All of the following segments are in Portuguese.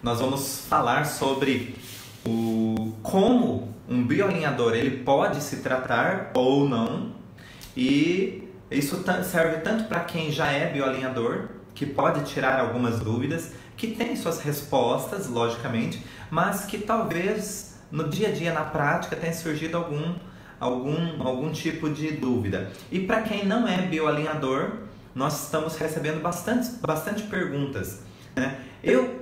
nós vamos falar sobre como um bioalinhador ele pode se tratar ou não. E isso serve tanto para quem já é bioalinhador, que pode tirar algumas dúvidas, que tem suas respostas, logicamente, mas que talvez no dia a dia, na prática, tenha surgido algum tipo de dúvida. E para quem não é bioalinhador, nós estamos recebendo bastante perguntas, né? Eu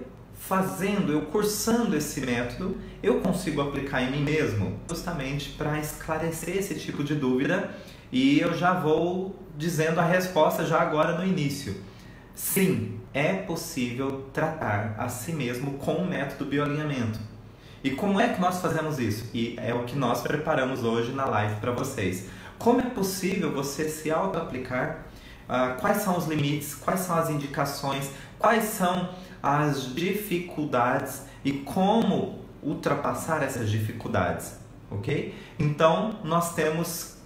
cursando esse método, eu consigo aplicar em mim mesmo? Justamente para esclarecer esse tipo de dúvida, e eu já vou dizendo a resposta já agora no início. Sim, é possível tratar a si mesmo com o método bioalinhamento. E como é que nós fazemos isso? E é o que nós preparamos hoje na live para vocês. Como é possível você se auto-aplicar? Quais são os limites? Quais são as indicações? Quais são as dificuldades? E como ultrapassar essas dificuldades? Ok? Então, nós temos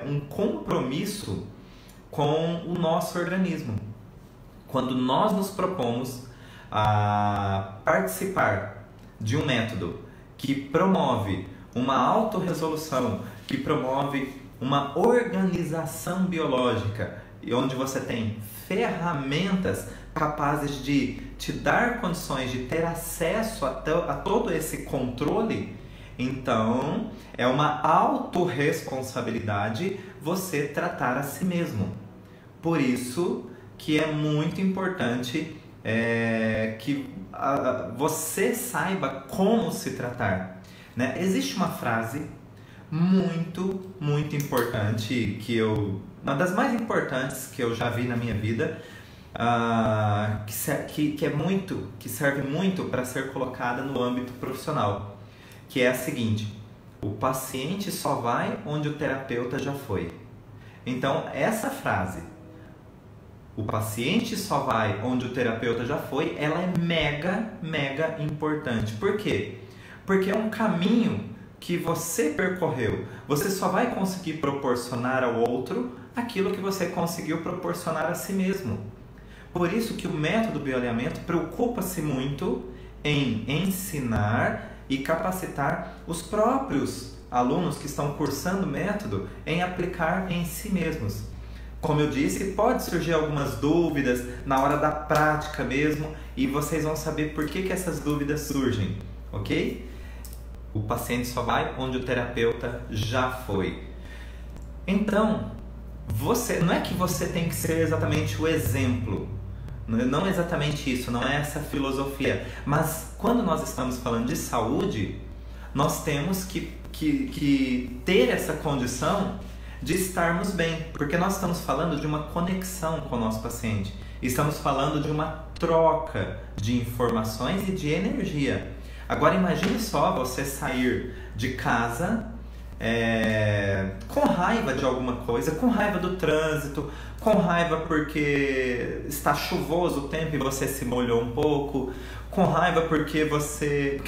um compromisso com o nosso organismo. Quando nós nos propomos a participar de um método que promove uma autorresolução, que promove uma organização biológica, e onde você tem ferramentas capazes de te dar condições de ter acesso a todo esse controle, então é uma autorresponsabilidade você tratar a si mesmo. Por isso que é muito importante que você saiba como se tratar, né? Existe uma frase muito importante, uma das mais importantes que eu já vi na minha vida, que serve muito para ser colocada no âmbito profissional, que é a seguinte: o paciente só vai onde o terapeuta já foi. Então, essa frase, o paciente só vai onde o terapeuta já foi, ela é mega importante. Por quê? Porque é um caminho que você percorreu. Você só vai conseguir proporcionar ao outro aquilo que você conseguiu proporcionar a si mesmo. Por isso que o método bioalinhamento preocupa-se muito em ensinar e capacitar os próprios alunos que estão cursando o método em aplicar em si mesmos. Como eu disse, pode surgir algumas dúvidas na hora da prática mesmo, e vocês vão saber por que essas dúvidas surgem, ok? O paciente só vai onde o terapeuta já foi. Então, não é que você tem que ser exatamente o exemplo, não é exatamente isso, não é essa filosofia, mas quando nós estamos falando de saúde, nós temos que ter essa condição de estarmos bem, porque nós estamos falando de uma conexão com o nosso paciente, estamos falando de uma troca de informações e de energia. Agora imagine só você sair de casa com raiva de alguma coisa, com raiva do trânsito, com raiva porque está chuvoso o tempo e você se molhou um pouco, com raiva porque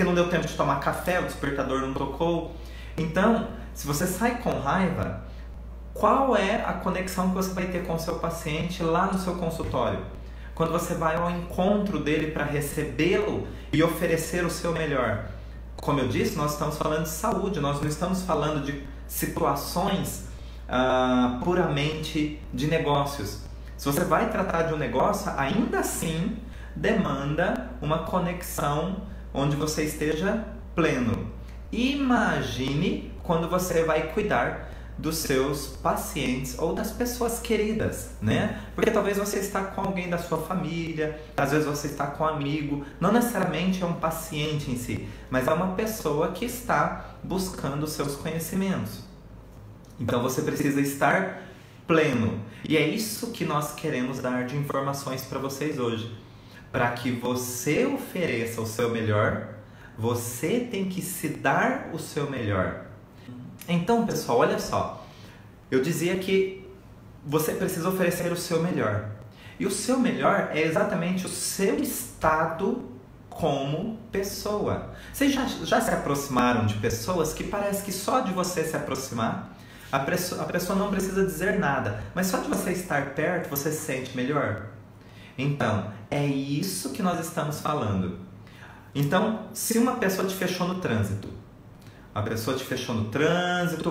não deu tempo de tomar café, o despertador não tocou. Então, se você sai com raiva, qual é a conexão que você vai ter com o seu paciente lá no seu consultório? Quando você vai ao encontro dele para recebê-lo e oferecer o seu melhor. Como eu disse, nós estamos falando de saúde, nós não estamos falando de situações puramente de negócios. Se você vai tratar de um negócio, ainda assim demanda uma conexão onde você esteja pleno. Imagine quando você vai cuidar dos seus pacientes ou das pessoas queridas, né? Porque talvez você está com alguém da sua família, às vezes você está com um amigo, não necessariamente é um paciente em si, mas é uma pessoa que está buscando os seus conhecimentos. Então você precisa estar pleno. E é isso que nós queremos dar de informações para vocês hoje. Para que você ofereça o seu melhor, você tem que se dar o seu melhor. Então, pessoal, olha só. Eu dizia que você precisa oferecer o seu melhor. E o seu melhor é exatamente o seu estado como pessoa. Vocês já se aproximaram de pessoas que parece que só de você se aproximar, a pessoa não precisa dizer nada, mas só de você estar perto, você se sente melhor? Então, é isso que nós estamos falando. Então, se uma pessoa te fechou no trânsito,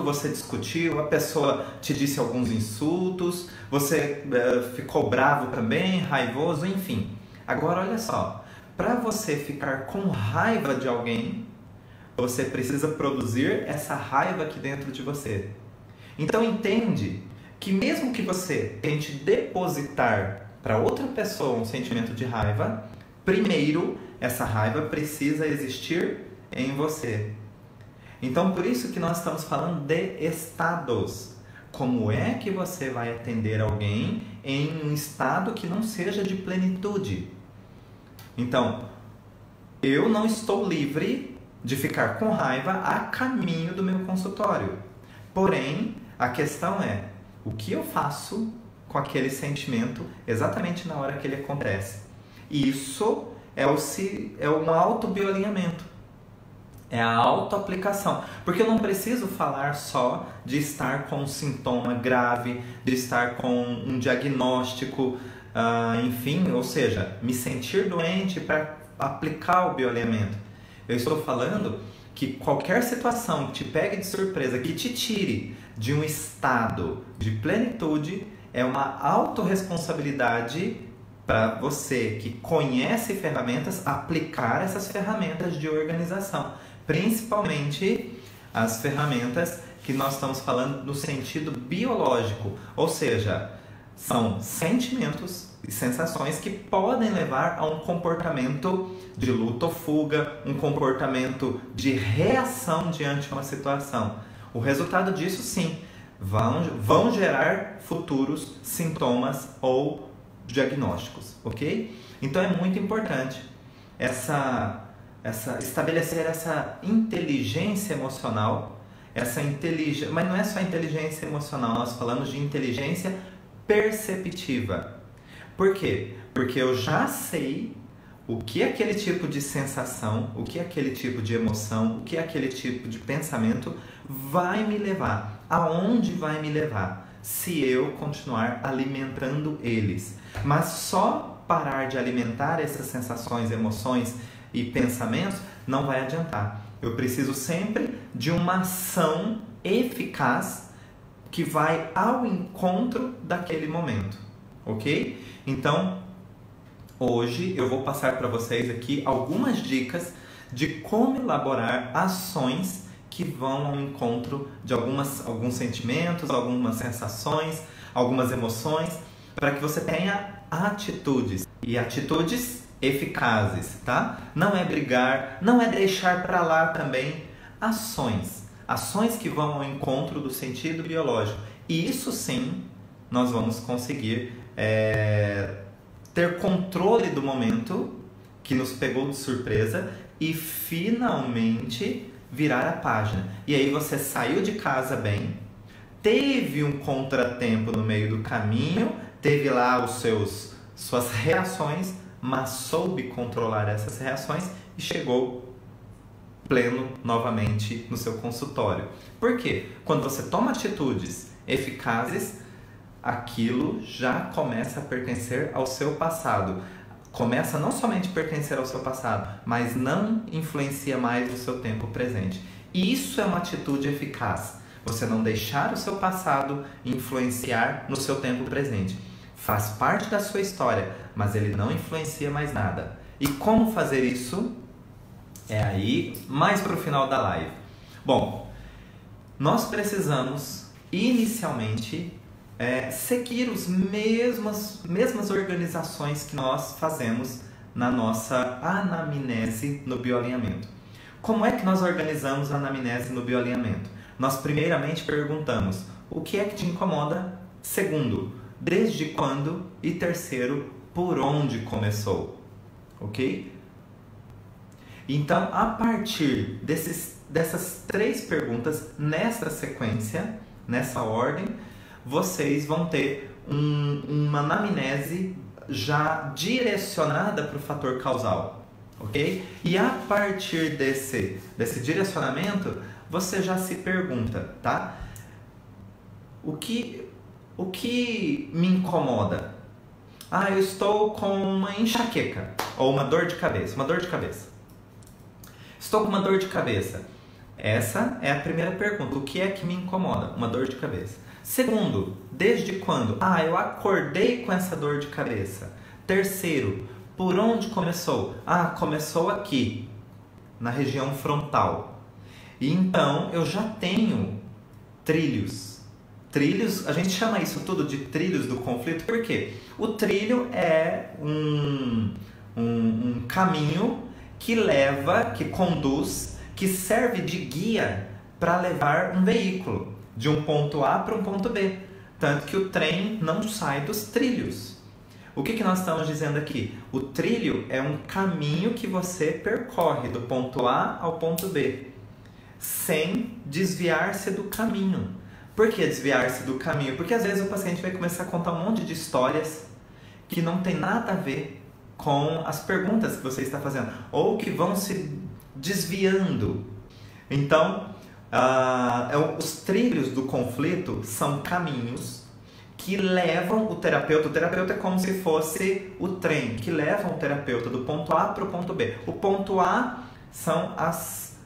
você discutiu, a pessoa te disse alguns insultos, você ficou bravo também, raivoso, enfim. Agora olha só, para você ficar com raiva de alguém, você precisa produzir essa raiva aqui dentro de você. Então entende que mesmo que você tente depositar para outra pessoa um sentimento de raiva, primeiro essa raiva precisa existir em você. Então, por isso que nós estamos falando de estados. Como é que você vai atender alguém em um estado que não seja de plenitude? Então, eu não estou livre de ficar com raiva a caminho do meu consultório. Porém, a questão é, o que eu faço com aquele sentimento exatamente na hora que ele acontece? Isso é um autobioalinhamento. É a autoaplicação. Porque eu não preciso falar só de estar com um sintoma grave, de estar com um diagnóstico, enfim, ou seja, me sentir doente para aplicar o bioalinhamento. Eu estou falando que qualquer situação que te pegue de surpresa, que te tire de um estado de plenitude, é uma autorresponsabilidade para você que conhece ferramentas, aplicar essas ferramentas de organização. Principalmente as ferramentas que nós estamos falando no sentido biológico, ou seja, são sentimentos e sensações que podem levar a um comportamento de luta ou fuga, um comportamento de reação diante de uma situação. O resultado disso, sim, vão gerar futuros sintomas ou diagnósticos, ok? Então é muito importante estabelecer essa inteligência emocional, mas não é só inteligência emocional, nós falamos de inteligência perceptiva. Por quê? Porque eu já sei o que aquele tipo de sensação, o que aquele tipo de emoção, o que aquele tipo de pensamento vai me levar, aonde vai me levar, se eu continuar alimentando eles. Mas só parar de alimentar essas sensações, emoções e pensamentos não vai adiantar. Eu preciso sempre de uma ação eficaz que vai ao encontro daquele momento, ok? Então, hoje eu vou passar para vocês aqui algumas dicas de como elaborar ações que vão ao encontro de alguns sentimentos, algumas sensações, algumas emoções, para que você tenha atitudes. E atitudes eficazes, tá? Não é brigar, não é deixar para lá também. Ações que vão ao encontro do sentido biológico. E isso sim, nós vamos conseguir ter controle do momento que nos pegou de surpresa e finalmente virar a página. E aí você saiu de casa bem, teve um contratempo no meio do caminho, teve lá suas reações, mas soube controlar essas reações e chegou pleno novamente no seu consultório. Por quê? Quando você toma atitudes eficazes, aquilo já começa a pertencer ao seu passado. Começa não somente a pertencer ao seu passado, mas não influencia mais o seu tempo presente. E isso é uma atitude eficaz. Você não deixar o seu passado influenciar no seu tempo presente. Faz parte da sua história, mas ele não influencia mais nada. E como fazer isso? É aí, mais para o final da live. Bom, nós precisamos inicialmente seguir as mesmas organizações que nós fazemos na nossa anamnese no bioalinhamento. Como é que nós organizamos a anamnese no bioalinhamento? Nós primeiramente perguntamos o que é que te incomoda, segundo, desde quando e terceiro, por onde começou, ok? Então, a partir dessas 3 perguntas, nessa sequência, nessa ordem, vocês vão ter uma anamnese já direcionada para o fator causal, ok? E a partir desse direcionamento, você já se pergunta, tá? O que me incomoda? Eu estou com uma enxaqueca ou uma dor de cabeça. Estou com uma dor de cabeça. Essa é a primeira pergunta. O que é que me incomoda? Uma dor de cabeça. Segundo, desde quando? Eu acordei com essa dor de cabeça. Terceiro, por onde começou? Começou aqui, na região frontal. E então eu já tenho trilhos. Trilhos, a gente chama isso tudo de trilhos do conflito, por quê? O trilho é um caminho que leva, que conduz, que serve de guia para levar um veículo de um ponto A para um ponto B. Tanto que o trem não sai dos trilhos. O que nós estamos dizendo aqui? O trilho é um caminho que você percorre do ponto A ao ponto B, sem desviar-se do caminho. Por que desviar-se do caminho? Porque às vezes o paciente vai começar a contar um monte de histórias que não tem nada a ver com as perguntas que você está fazendo, ou que vão se desviando. Então, os trilhos do conflito são caminhos que levam o terapeuta é como se fosse o trem, que levam o terapeuta do ponto A para o ponto B. O ponto A são as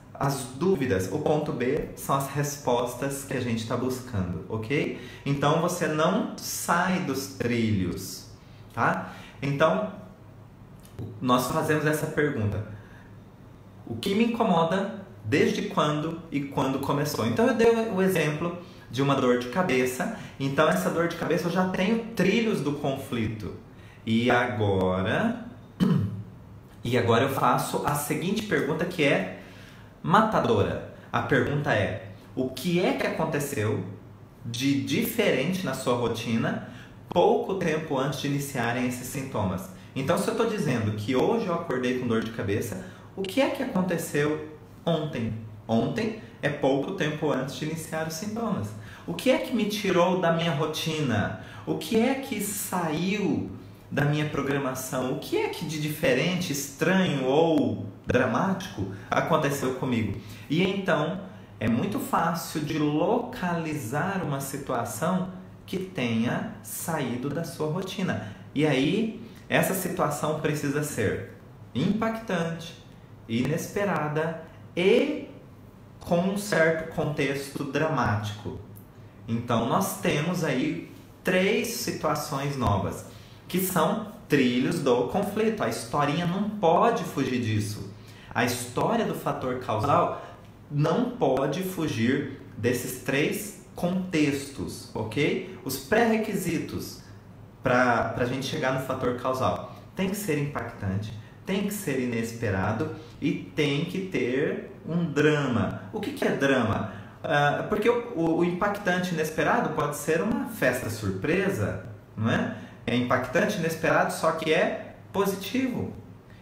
dúvidas, o ponto B são as respostas que a gente está buscando, ok? Então, você não sai dos trilhos, tá? Então, nós fazemos essa pergunta: o que me incomoda, desde quando e quando começou? Então eu dei o exemplo de uma dor de cabeça. Então essa dor de cabeça eu já tenho trilhos do conflito. E agora eu faço a seguinte pergunta, que é matadora. A pergunta é: o que é que aconteceu de diferente na sua rotina pouco tempo antes de iniciarem esses sintomas? Então, se eu estou dizendo que hoje eu acordei com dor de cabeça, o que é que aconteceu ontem? Ontem é pouco tempo antes de iniciar os sintomas. O que é que me tirou da minha rotina? O que é que saiu da minha programação? O que é que de diferente, estranho ou dramático aconteceu comigo? E então, é muito fácil de localizar uma situação que tenha saído da sua rotina. E aí, essa situação precisa ser impactante, inesperada e com um certo contexto dramático. Então, nós temos aí 3 situações novas, que são trilhos do conflito. A historinha não pode fugir disso. A história do fator causal não pode fugir desses 3 contextos, ok? Os pré-requisitos para a gente chegar no fator causal: tem que ser impactante, tem que ser inesperado e tem que ter um drama. O que é drama? Porque o impactante inesperado pode ser uma festa surpresa, não é? É impactante inesperado, só que é positivo.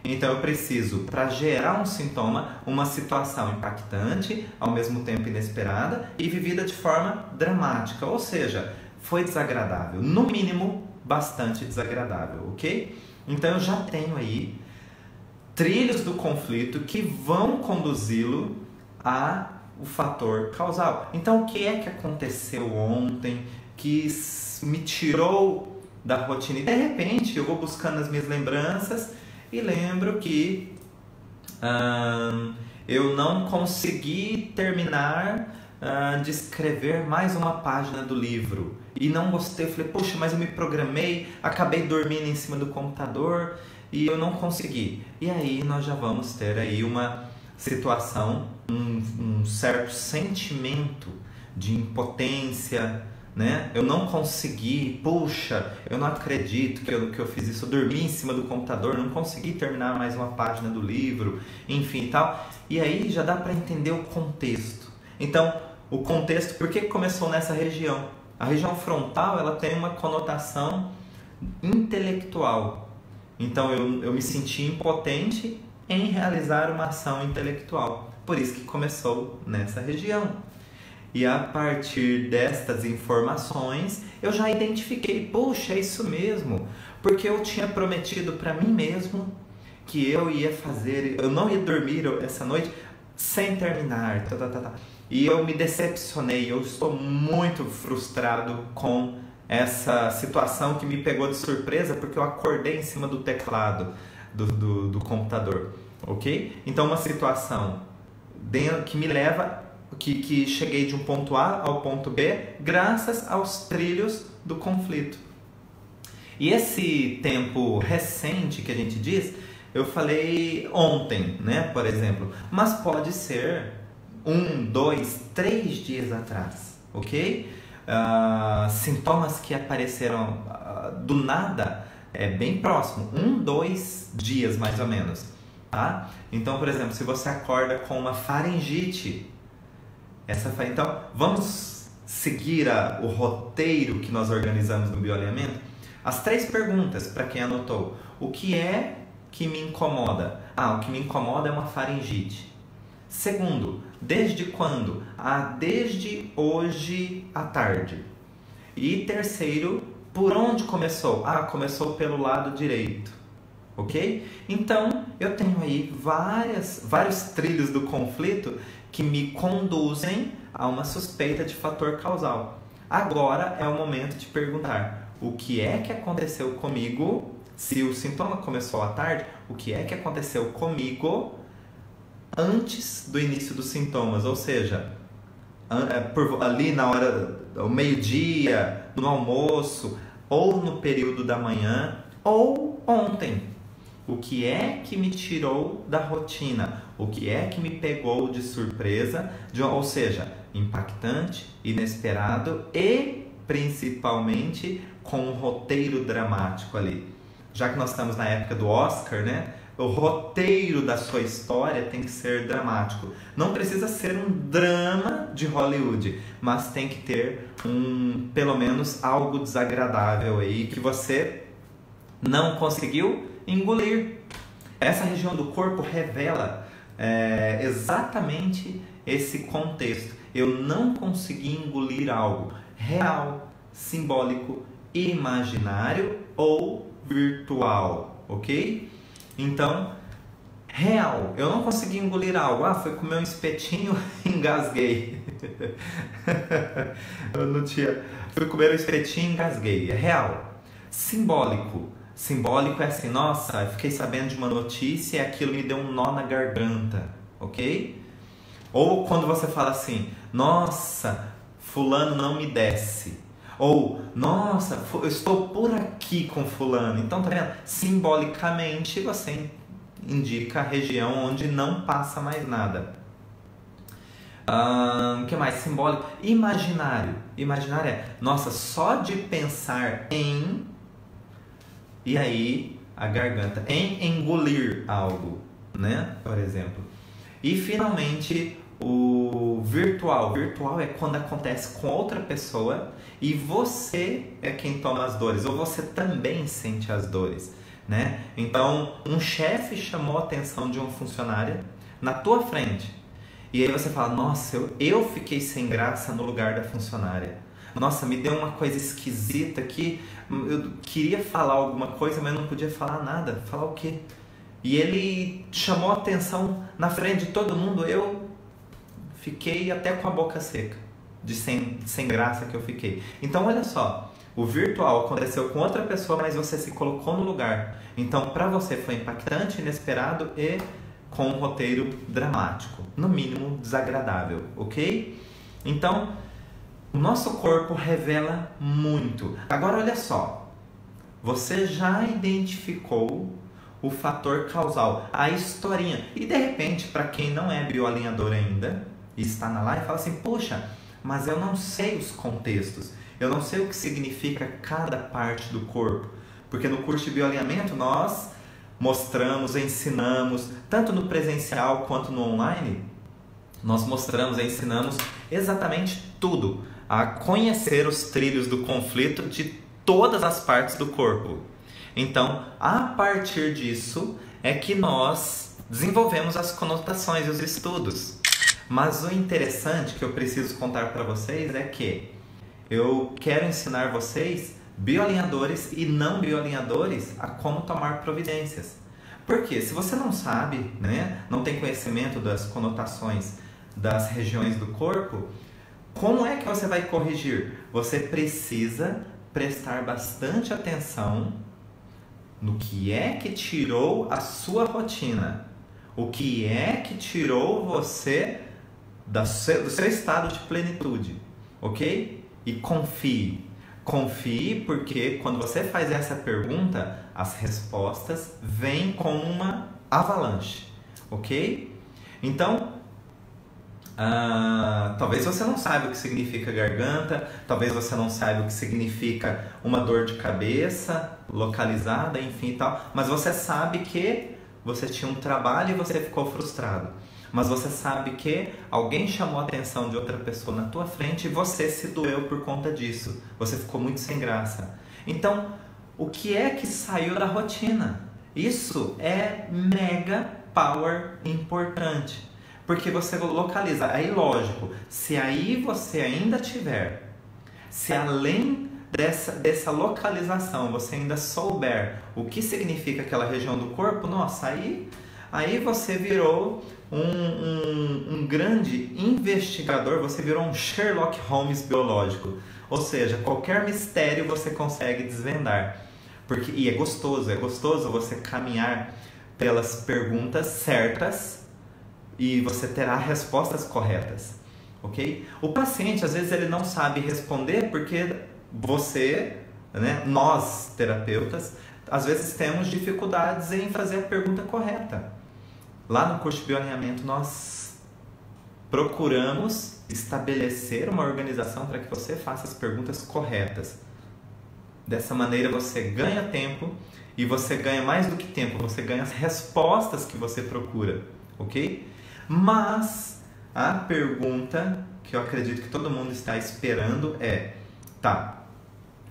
Então eu preciso, para gerar um sintoma, uma situação impactante, ao mesmo tempo inesperada e vivida de forma dramática. Ou seja, foi desagradável, no mínimo bastante desagradável, ok? Então eu já tenho aí trilhos do conflito que vão conduzi-lo ao fator causal. Então, o que é que aconteceu ontem que me tirou da rotina? E de repente eu vou buscando as minhas lembranças e lembro que eu não consegui terminar de escrever mais uma página do livro. E não gostei, eu falei, poxa, mas eu me programei, acabei dormindo em cima do computador e eu não consegui. E aí nós já vamos ter aí uma situação, um certo sentimento de impotência, né? Eu não consegui, puxa, eu não acredito que eu fiz isso, eu dormi em cima do computador, não consegui terminar mais uma página do livro, enfim e tal. E aí já dá para entender o contexto. Então, o contexto, por que começou nessa região? A região frontal, ela tem uma conotação intelectual. Então, eu me senti impotente em realizar uma ação intelectual. Por isso que começou nessa região. E a partir destas informações, eu já identifiquei, poxa, é isso mesmo. Porque eu tinha prometido para mim mesmo que eu ia fazer, eu não ia dormir essa noite sem terminar. E eu me decepcionei, eu estou muito frustrado com essa situação que me pegou de surpresa, porque eu acordei em cima do teclado do computador. ok? Então, uma situação que me leva, que cheguei de um ponto A ao ponto B graças aos trilhos do conflito. E esse tempo recente que a gente diz, eu falei ontem, né, por exemplo, mas pode ser 1, 2, 3 dias atrás, ok? Sintomas que apareceram do nada, bem próximo, 1, 2 dias mais ou menos, tá? Então, por exemplo, se você acorda com uma faringite, então vamos seguir o roteiro que nós organizamos no bioalinhamento? As 3 perguntas, para quem anotou. O que é que me incomoda? O que me incomoda é uma faringite. Segundo, desde quando? Desde hoje à tarde. E terceiro, por onde começou? Começou pelo lado direito. Ok? Então, eu tenho aí vários trilhos do conflito que me conduzem a uma suspeita de fator causal. Agora é o momento de perguntar: o que é que aconteceu comigo? Se o sintoma começou à tarde, o que é que aconteceu comigo antes do início dos sintomas? Ou seja, ali na hora, ao meio-dia, no almoço, ou no período da manhã, ou ontem. O que é que me tirou da rotina? O que é que me pegou de surpresa? Ou seja, impactante, inesperado e principalmente com um roteiro dramático ali. Já que nós estamos na época do Oscar, né? O roteiro da sua história tem que ser dramático. Não precisa ser um drama de Hollywood, mas tem que ter pelo menos algo desagradável aí que você não conseguiu engolir. Essa região do corpo revela exatamente esse contexto. Eu não consegui engolir algo real, simbólico, imaginário ou virtual, ok? Então, real, eu não consegui engolir algo. Foi comer um espetinho e engasguei. Fui comer um espetinho e engasguei. É real. Simbólico. Simbólico é assim: nossa, eu fiquei sabendo de uma notícia e aquilo me deu um nó na garganta, ok? Ou quando você fala assim: nossa, fulano não me desce. Ou, nossa, eu estou por aqui com fulano. Então, tá vendo? Simbolicamente, você indica a região onde não passa mais nada. O que mais? Simbólico. Imaginário. Imaginário é, nossa, só de pensar em... E aí, a garganta. Em engolir algo, né? Por exemplo. E, finalmente, o virtual. Virtual é quando acontece com outra pessoa e você é quem toma as dores, ou você também sente as dores, né? Então, um chefe chamou a atenção de um funcionário na tua frente. E aí você fala: nossa, eu fiquei sem graça no lugar da funcionária. Nossa, me deu uma coisa esquisita aqui. Eu queria falar alguma coisa, mas não podia falar nada. Falar o quê? E ele chamou a atenção na frente de todo mundo. Eu fiquei até com a boca seca, de sem graça que eu fiquei. Então, olha só, o virtual aconteceu com outra pessoa, mas você se colocou no lugar. Então, para você foi impactante, inesperado e com um roteiro dramático, no mínimo desagradável, ok? Então, o nosso corpo revela muito. Agora, olha só, você já identificou o fator causal, a historinha. E de repente, para quem não é bioalinhador ainda e está na live, fala assim: poxa, mas eu não sei os contextos, eu não sei o que significa cada parte do corpo. Porque no curso de bioalinhamento nós mostramos, ensinamos, tanto no presencial quanto no online, nós mostramos, ensinamos exatamente tudo, a conhecer os trilhos do conflito de todas as partes do corpo. Então, a partir disso é que nós desenvolvemos as conotações e os estudos. Mas o interessante que eu preciso contar para vocês é que eu quero ensinar vocês, bioalinhadores e não bioalinhadores, a como tomar providências. Porque se você não sabe, né, não tem conhecimento das conotações das regiões do corpo, como é que você vai corrigir? Você precisa prestar bastante atenção no que é que tirou a sua rotina. O que é que tirou você do seu estado de plenitude, ok? E confie. Confie, porque quando você faz essa pergunta, as respostas vêm como uma avalanche, ok? Então, talvez você não saiba o que significa garganta, talvez você não saiba o que significa uma dor de cabeça localizada, enfim e tal, mas você sabe que você tinha um trabalho e você ficou frustrado. Mas você sabe que alguém chamou a atenção de outra pessoa na tua frente e você se doeu por conta disso. Você ficou muito sem graça. Então, o que é que saiu da rotina? Isso é mega power importante. Porque você localiza. Aí, lógico, se aí você ainda tiver, se além dessa localização você ainda souber o que significa aquela região do corpo, nossa, aí você virou um grande investigador, você virou um Sherlock Holmes biológico. Ou seja, qualquer mistério você consegue desvendar. E é gostoso você caminhar pelas perguntas certas e você terá respostas corretas, ok? O paciente, às vezes, ele não sabe responder porque você, né, nós, terapeutas, às vezes temos dificuldades em fazer a pergunta correta. Lá no curso de bioalinhamento, nós procuramos estabelecer uma organização para que você faça as perguntas corretas. Dessa maneira, você ganha tempo e você ganha mais do que tempo, você ganha as respostas que você procura, ok? Mas a pergunta que eu acredito que todo mundo está esperando é: tá,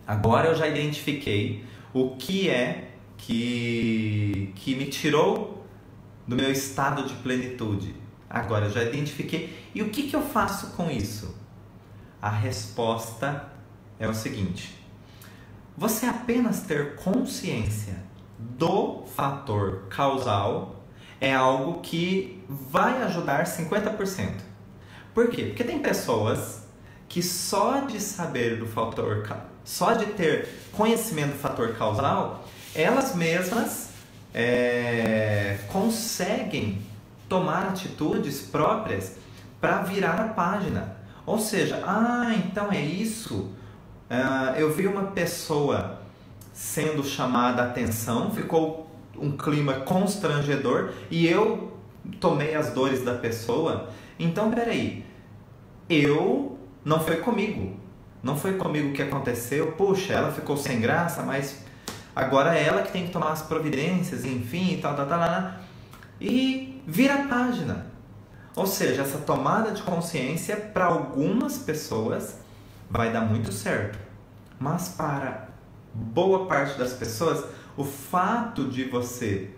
agora eu já identifiquei o que é que me tirou do meu estado de plenitude. Agora eu já identifiquei. E o que eu faço com isso? A resposta é o seguinte: você apenas ter consciência do fator causal é algo que vai ajudar 50%. Por quê? Porque tem pessoas que só de saber do fator, só de ter conhecimento do fator causal, elas mesmas conseguem tomar atitudes próprias para virar a página. Ou seja, então é isso. Eu vi uma pessoa sendo chamada a atenção, ficou um clima constrangedor e eu tomei as dores da pessoa. Então, peraí, não foi comigo que aconteceu. Puxa, ela ficou sem graça, mas agora é ela que tem que tomar as providências, enfim, e tal. E vira a página. Ou seja, essa tomada de consciência para algumas pessoas vai dar muito certo, mas para boa parte das pessoas, o fato de você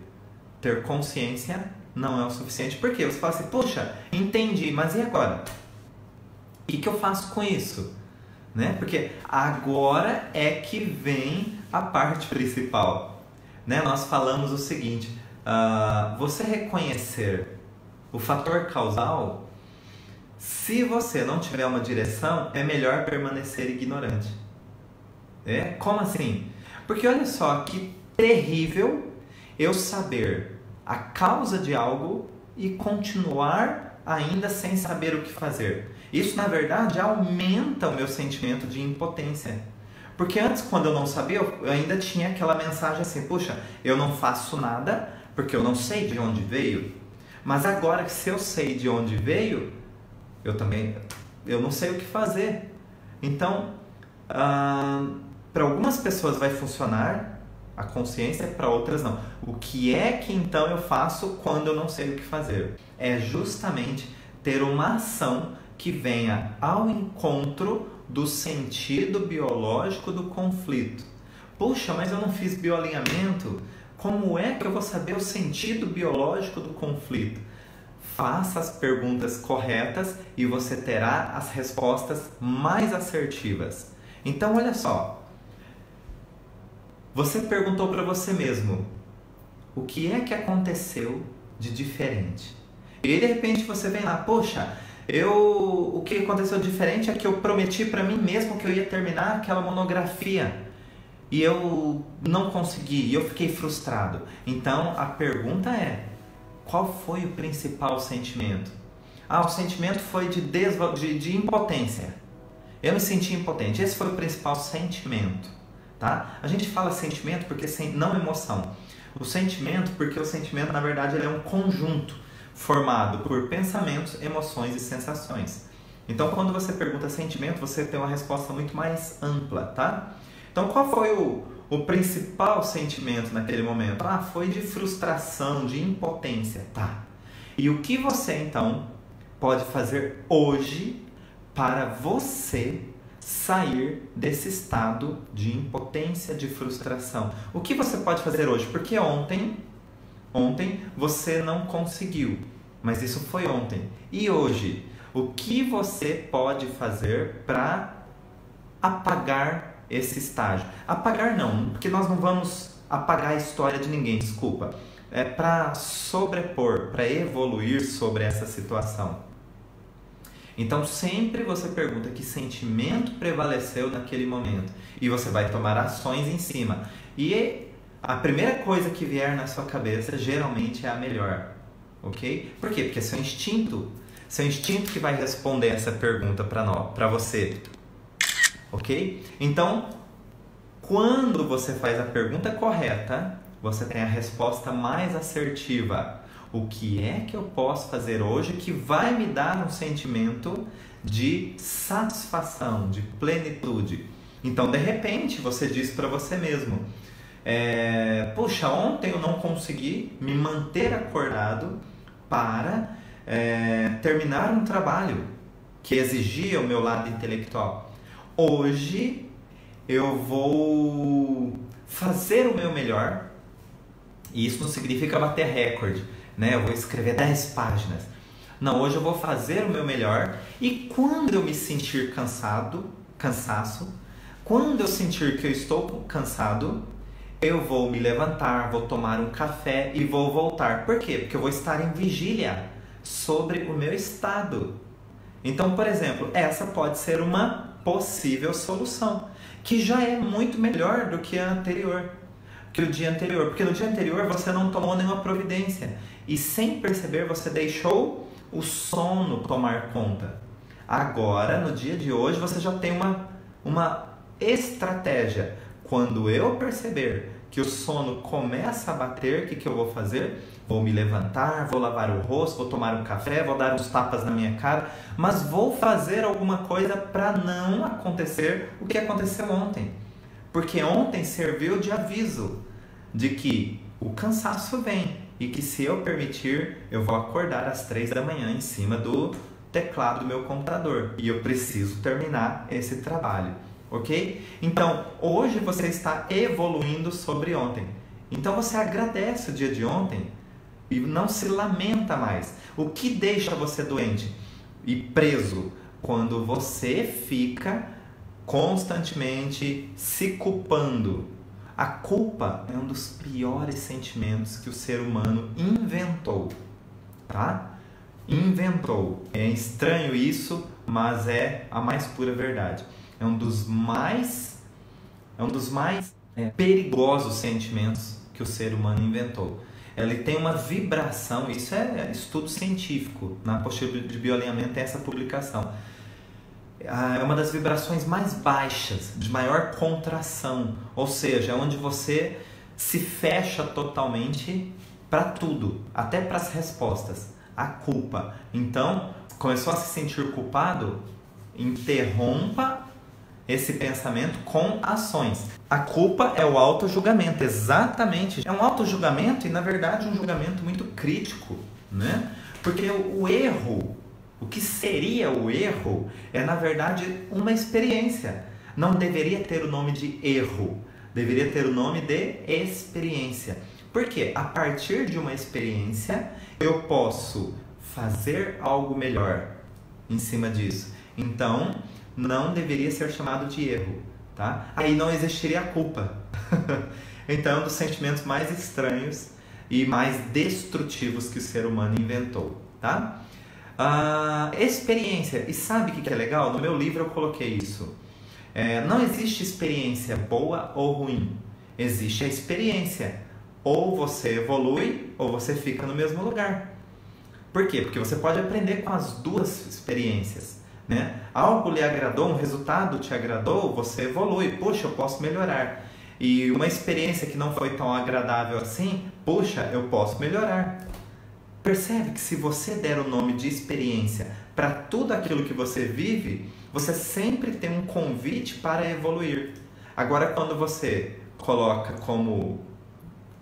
ter consciência não é o suficiente. Por quê? Você fala assim: poxa, entendi, mas e agora? O que eu faço com isso? Né? Porque agora é que vem a parte principal. Né? Nós falamos o seguinte: você reconhecer o fator causal, se você não tiver uma direção, é melhor permanecer ignorante. Como assim? Porque olha só que terrível eu saber a causa de algo e continuar ainda sem saber o que fazer. Isso, na verdade, aumenta o meu sentimento de impotência. Porque antes, quando eu não sabia, eu ainda tinha aquela mensagem assim: puxa, eu não faço nada porque eu não sei de onde veio. Mas agora que se eu sei de onde veio, eu não sei o que fazer. Então, para algumas pessoas vai funcionar a consciência, para outras não. O que é que então eu faço quando eu não sei o que fazer? É justamente ter uma ação que venha ao encontro do sentido biológico do conflito. Puxa, mas eu não fiz bioalinhamento. Como é que eu vou saber o sentido biológico do conflito? Faça as perguntas corretas e você terá as respostas mais assertivas. Então, olha só. Você perguntou para você mesmo: o que é que aconteceu de diferente? E de repente você vem lá: poxa, o que aconteceu diferente é que eu prometi para mim mesmo que eu ia terminar aquela monografia e eu não consegui, e eu fiquei frustrado. Então a pergunta é: qual foi o principal sentimento? Ah, o sentimento foi de impotência. Eu me senti impotente. Esse foi o principal sentimento, tá? A gente fala sentimento porque não emoção. O sentimento, porque o sentimento, na verdade, ele é um conjunto formado por pensamentos, emoções e sensações. Então, quando você pergunta sentimento, você tem uma resposta muito mais ampla, tá? Então, qual foi o principal sentimento naquele momento? Ah, foi de frustração, de impotência, tá? E o que você, então, pode fazer hoje para você sair desse estado de impotência, de frustração? O que você pode fazer hoje? Porque ontem você não conseguiu, mas isso foi ontem. E hoje, o que você pode fazer para apagar esse estágio? Apagar não, porque nós não vamos apagar a história de ninguém, desculpa. É para sobrepor, para evoluir sobre essa situação. Então sempre você pergunta que sentimento prevaleceu naquele momento e você vai tomar ações em cima. E a primeira coisa que vier na sua cabeça geralmente é a melhor, ok? Por quê? Porque é seu instinto que vai responder essa pergunta para você, ok? Então, quando você faz a pergunta correta, você tem a resposta mais assertiva. O que é que eu posso fazer hoje que vai me dar um sentimento de satisfação, de plenitude? Então, de repente, você diz para você mesmo: puxa, ontem eu não consegui me manter acordado para terminar um trabalho que exigia o meu lado intelectual. Hoje eu vou fazer o meu melhor, e isso não significa bater recorde, né? Eu vou escrever 10 páginas. Não, hoje eu vou fazer o meu melhor, e quando eu me sentir cansaço, quando eu sentir que eu estou cansado, eu vou me levantar, vou tomar um café e vou voltar. Por quê? Porque eu vou estar em vigília sobre o meu estado. Então, por exemplo, essa pode ser uma possível solução, que já é muito melhor do que a anterior, que o dia anterior. Porque no dia anterior você não tomou nenhuma providência e sem perceber você deixou o sono tomar conta. Agora, no dia de hoje, você já tem uma estratégia. Quando eu perceber que o sono começa a bater, o que eu vou fazer? Vou me levantar, vou lavar o rosto, vou tomar um café, vou dar uns tapas na minha cara, mas vou fazer alguma coisa para não acontecer o que aconteceu ontem. Porque ontem serviu de aviso de que o cansaço vem e que, se eu permitir, eu vou acordar às 3 da manhã em cima do teclado do meu computador e eu preciso terminar esse trabalho. Ok? Então, hoje você está evoluindo sobre ontem. Então você agradece o dia de ontem e não se lamenta mais. O que deixa você doente e preso? Quando você fica constantemente se culpando. A culpa é um dos piores sentimentos que o ser humano inventou, tá? Inventou. É estranho isso, mas é a mais pura verdade. É um dos mais perigosos sentimentos que o ser humano inventou. Ele tem uma vibração, isso é estudo científico, na apostila de bioalinhamento tem essa publicação. É uma das vibrações mais baixas, de maior contração, ou seja, é onde você se fecha totalmente para tudo, até para as respostas. A culpa. Então, começou a se sentir culpado? Interrompa esse pensamento com ações. A culpa é o auto-julgamento, exatamente. É um auto-julgamento e, na verdade, um julgamento muito crítico, né? Porque o erro, o que seria o erro, é, na verdade, uma experiência. Não deveria ter o nome de erro, deveria ter o nome de experiência. Por quê? A partir de uma experiência, eu posso fazer algo melhor em cima disso. Então, não deveria ser chamado de erro, tá? Aí não existiria a culpa. Então, é um dos sentimentos mais estranhos e mais destrutivos que o ser humano inventou, tá? Experiência. E sabe o que é legal? No meu livro eu coloquei isso. Não existe experiência boa ou ruim. Existe a experiência. ou você evolui ou você fica no mesmo lugar. Por quê? Porque você pode aprender com as duas experiências, né? Algo lhe agradou, um resultado te agradou, você evolui. Puxa, eu posso melhorar. E uma experiência que não foi tão agradável assim, puxa, eu posso melhorar. Percebe que se você der o nome de experiência para tudo aquilo que você vive, você sempre tem um convite para evoluir. Agora, quando você coloca como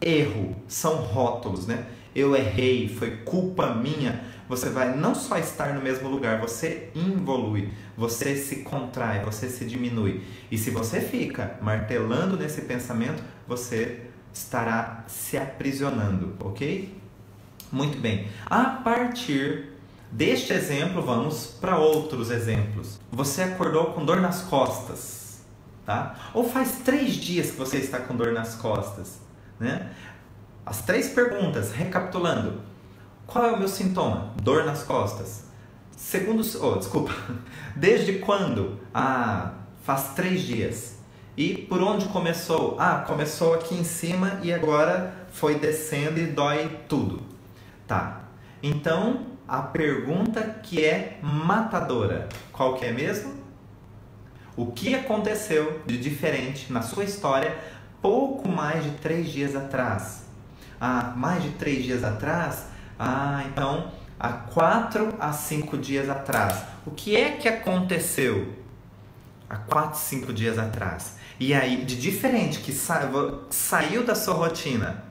erro, são rótulos, né? Eu errei, foi culpa minha. Você vai não só estar no mesmo lugar, você evolui, você se contrai, você se diminui. E se você fica martelando nesse pensamento, você estará se aprisionando, ok? Muito bem. A partir deste exemplo, vamos para outros exemplos. Você acordou com dor nas costas, tá? Ou faz 3 dias que você está com dor nas costas, né? As 3 perguntas, recapitulando. Qual é o meu sintoma? Dor nas costas. Desde quando? Faz 3 dias. E por onde começou? Começou aqui em cima e agora foi descendo e dói tudo. Tá. Então, a pergunta que é matadora, qual que é mesmo? O que aconteceu de diferente na sua história pouco mais de 3 dias atrás? Mais de 3 dias atrás? Então, há 4 a 5 dias atrás. O que é que aconteceu há 4, 5 dias atrás? E aí, de diferente, que saiu da sua rotina.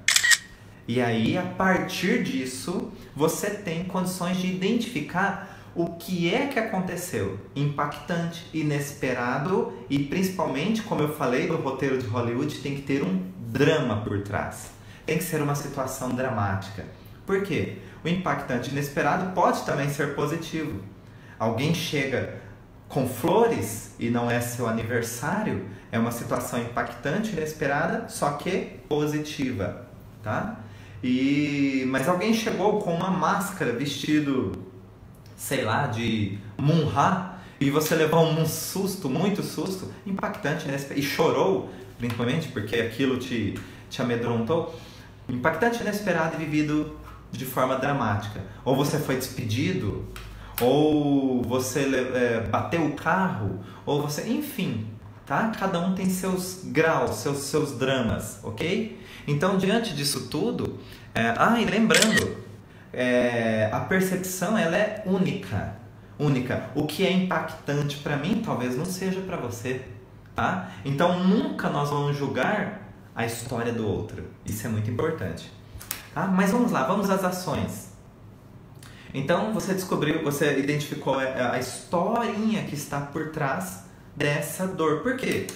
E aí, a partir disso, você tem condições de identificar o que é que aconteceu. Impactante, inesperado e principalmente, como eu falei do roteiro de Hollywood, tem que ter um drama por trás. Tem que ser uma situação dramática. Por quê? O impactante inesperado pode também ser positivo. Alguém chega com flores e não é seu aniversário, é uma situação impactante, inesperada, só que positiva, tá? Mas alguém chegou com uma máscara, vestido, sei lá, de Munra, e você levou um susto, muito susto, impactante, inesperado, e chorou, principalmente porque aquilo te amedrontou. Impactante, inesperado e vivido de forma dramática. Ou você foi despedido, ou você bateu o carro, ou você... Enfim, tá? Cada um tem seus graus, seus dramas, ok? Então, diante disso tudo... e lembrando, a percepção ela é única. O que é impactante para mim, talvez não seja para você, tá? Então, nunca nós vamos julgar a história do outro. Isso é muito importante. Mas vamos lá, vamos às ações. Então você identificou a historinha que está por trás dessa dor. Por quê?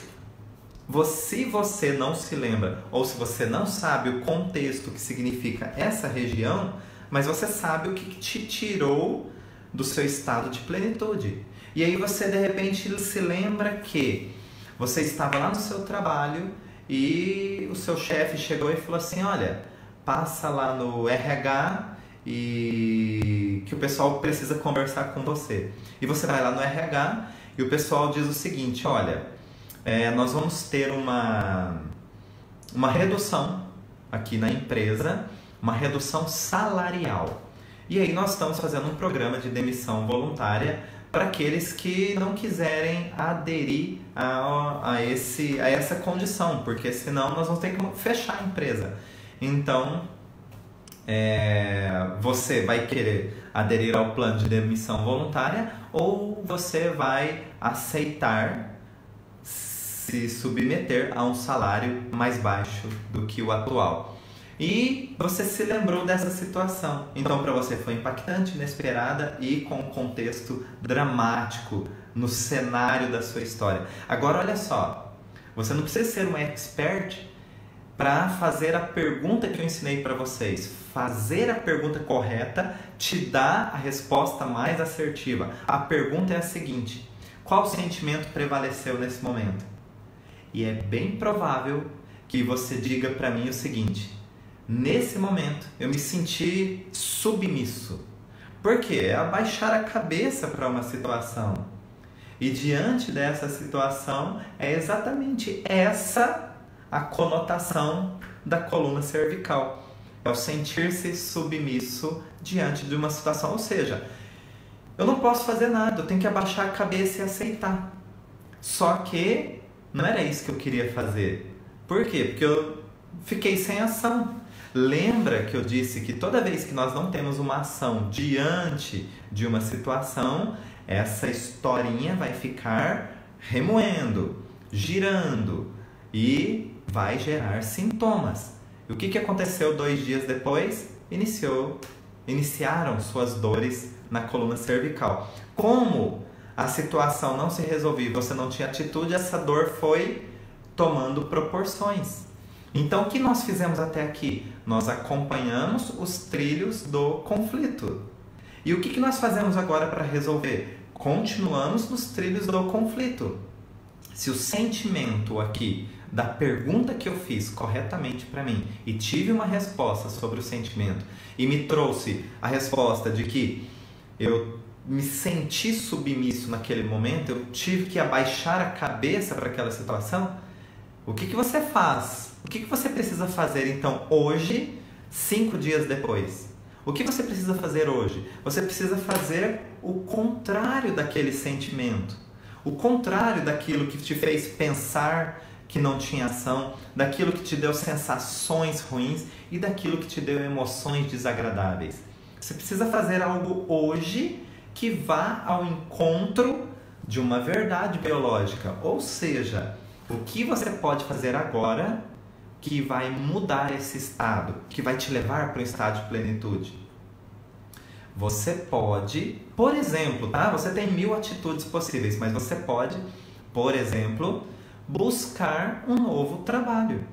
Se você não se lembra, ou se você não sabe o contexto que significa essa região, mas você sabe o que te tirou do seu estado de plenitude. E aí você de repente se lembra que você estava lá no seu trabalho e o seu chefe chegou e falou assim, olha, passa lá no RH e que o pessoal precisa conversar com você. E você vai lá no RH e o pessoal diz o seguinte, olha, nós vamos ter uma redução aqui na empresa, uma redução salarial. E aí nós estamos fazendo um programa de demissão voluntária para aqueles que não quiserem aderir a essa condição, porque senão nós vamos ter que fechar a empresa. Então, você vai querer aderir ao plano de demissão voluntária ou você vai aceitar se submeter a um salário mais baixo do que o atual. E você se lembrou dessa situação. Então, para você foi impactante, inesperada e com um contexto dramático no cenário da sua história. Agora, olha só. Você não precisa ser um expert para fazer a pergunta que eu ensinei para vocês. Fazer a pergunta correta te dá a resposta mais assertiva. A pergunta é a seguinte: qual sentimento prevaleceu nesse momento? E é bem provável que você diga para mim o seguinte: nesse momento eu me senti submisso. Por quê? É abaixar a cabeça para uma situação. E diante dessa situação é exatamente essa a conotação da coluna cervical. É o sentir-se submisso diante de uma situação. Ou seja, eu não posso fazer nada, eu tenho que abaixar a cabeça e aceitar. Só que não era isso que eu queria fazer. Por quê? Porque eu fiquei sem ação. Lembra que eu disse que toda vez que nós não temos uma ação diante de uma situação, essa historinha vai ficar remoendo, girando e vai gerar sintomas. E o que aconteceu 2 dias depois? Iniciaram suas dores na coluna cervical. Como a situação não se resolvia, você não tinha atitude, essa dor foi tomando proporções. Então, o que nós fizemos até aqui? Nós acompanhamos os trilhos do conflito. E o que nós fazemos agora para resolver? Continuamos nos trilhos do conflito. Se o sentimento aqui da pergunta que eu fiz corretamente para mim e tive uma resposta sobre o sentimento e me trouxe a resposta de que eu me senti submisso naquele momento, eu tive que abaixar a cabeça para aquela situação, o que você faz? O que você precisa fazer então hoje, 5 dias depois? O que você precisa fazer hoje? Você precisa fazer o contrário daquele sentimento, o contrário daquilo que te fez pensar que não tinha ação, daquilo que te deu sensações ruins e daquilo que te deu emoções desagradáveis. Você precisa fazer algo hoje que vá ao encontro de uma verdade biológica. Ou seja, o que você pode fazer agora que vai mudar esse estado, que vai te levar para o estado de plenitude? Você pode, por exemplo, tá? Você tem 1000 atitudes possíveis, mas você pode, por exemplo, buscar um novo trabalho.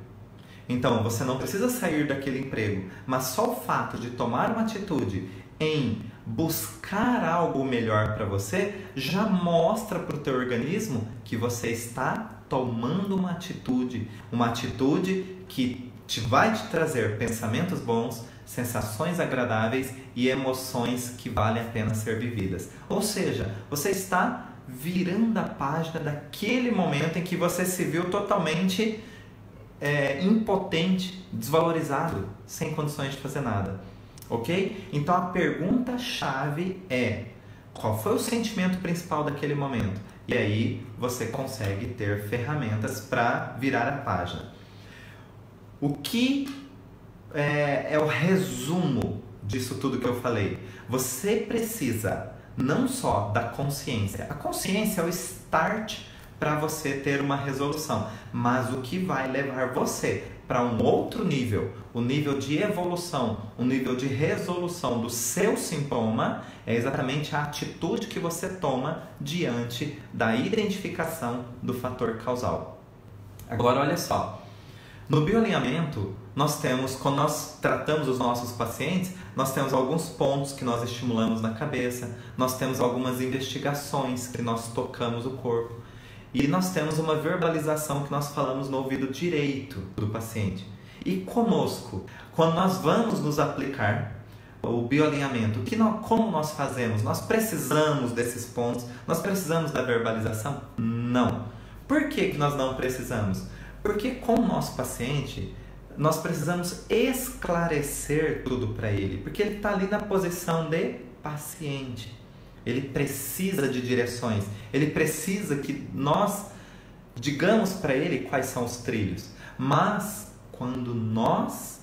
Então, você não precisa sair daquele emprego, mas só o fato de tomar uma atitude em buscar algo melhor para você já mostra para o teu organismo que você está tomando uma atitude que vai te trazer pensamentos bons, sensações agradáveis e emoções que valem a pena ser vividas. Ou seja, você está virando a página daquele momento em que você se viu totalmente impotente, desvalorizado, sem condições de fazer nada. Ok? Então a pergunta-chave é: qual foi o sentimento principal daquele momento? E aí você consegue ter ferramentas para virar a página. O que é o resumo disso tudo que eu falei? Você precisa não só da consciência. A consciência é o start para você ter uma resolução, mas o que vai levar você para um outro nível, o nível de evolução, o nível de resolução do seu sintoma, é exatamente a atitude que você toma diante da identificação do fator causal. Agora olha só, no bioalinhamento nós temos, quando nós tratamos os nossos pacientes, nós temos alguns pontos que nós estimulamos na cabeça, nós temos algumas investigações que nós tocamos o corpo, e nós temos uma verbalização que nós falamos no ouvido direito do paciente. E conosco, quando nós vamos nos aplicar o bioalinhamento, como nós fazemos? Nós precisamos desses pontos? Nós precisamos da verbalização? Não. Por que nós não precisamos? Porque com o nosso paciente, nós precisamos esclarecer tudo para ele, porque ele está ali na posição de paciente. Ele precisa de direções, ele precisa que nós digamos para ele quais são os trilhos. Mas quando nós